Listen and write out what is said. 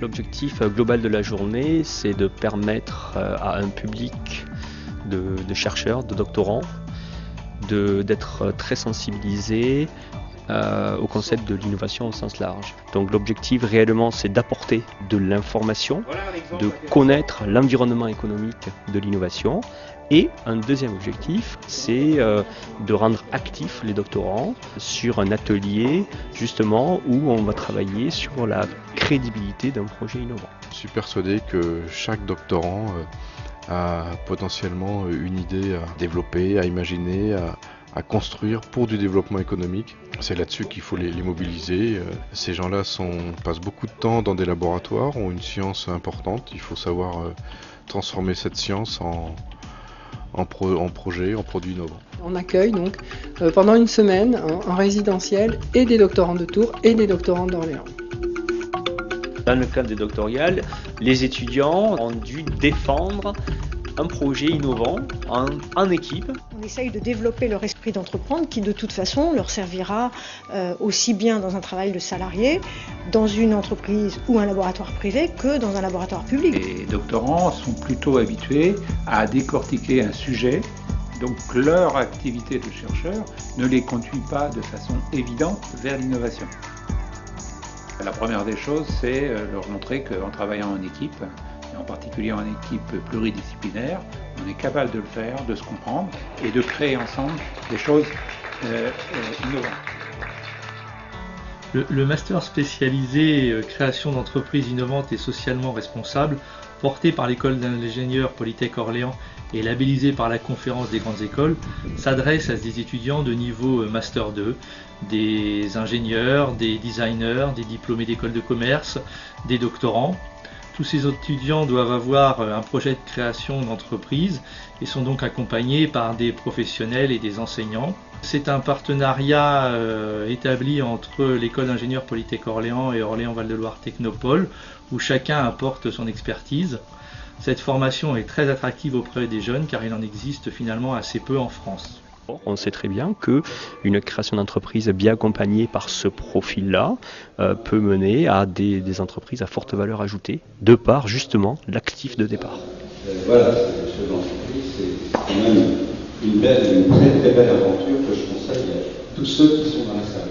L'objectif global de la journée, c'est de permettre à un public de chercheurs, de doctorants, d'être très sensibilisés au concept de l'innovation au sens large. Donc l'objectif réellement, c'est d'apporter de l'information, de connaître l'environnement économique de l'innovation. Et un deuxième objectif, c'est de rendre actifs les doctorants sur un atelier justement où on va travailler sur la crédibilité d'un projet innovant. Je suis persuadé que chaque doctorant a potentiellement une idée à développer, à imaginer, à construire pour du développement économique. C'est là-dessus qu'il faut les mobiliser. Ces gens-là passent beaucoup de temps dans des laboratoires, ont une science importante. Il faut savoir transformer cette science en projet, en produit innovant. On accueille donc pendant une semaine en résidentiel et des doctorants de Tours et des doctorants d'Orléans. Dans le cadre des doctorales, les étudiants ont dû défendre un projet innovant en équipe. On essaye de développer leur esprit d'entreprendre qui de toute façon leur servira aussi bien dans un travail de salarié, dans une entreprise ou un laboratoire privé que dans un laboratoire public. Les doctorants sont plutôt habitués à décortiquer un sujet, donc leur activité de chercheur ne les conduit pas de façon évidente vers l'innovation. La première des choses, c'est leur montrer qu'en travaillant en équipe, en particulier en équipe pluridisciplinaire, on est capable de le faire, de se comprendre et de créer ensemble des choses innovantes. Le master spécialisé création d'entreprises innovantes et socialement responsables, porté par l'école d'ingénieurs Polytech Orléans et labellisé par la conférence des grandes écoles, s'adresse à des étudiants de niveau Master 2, des ingénieurs, des designers, des diplômés d'école de commerce, des doctorants. Tous ces étudiants doivent avoir un projet de création d'entreprise et sont donc accompagnés par des professionnels et des enseignants. C'est un partenariat établi entre l'école d'ingénieurs Polytech Orléans et Orléans Val-de-Loire Technopole, où chacun apporte son expertise. Cette formation est très attractive auprès des jeunes car il en existe finalement assez peu en France. On sait très bien qu'une création d'entreprise bien accompagnée par ce profil-là peut mener à des entreprises à forte valeur ajoutée, de par justement l'actif de départ. Voilà, cette chef d'entreprise, c'est quand même une très très belle aventure que je conseille à tous ceux qui sont dans la salle.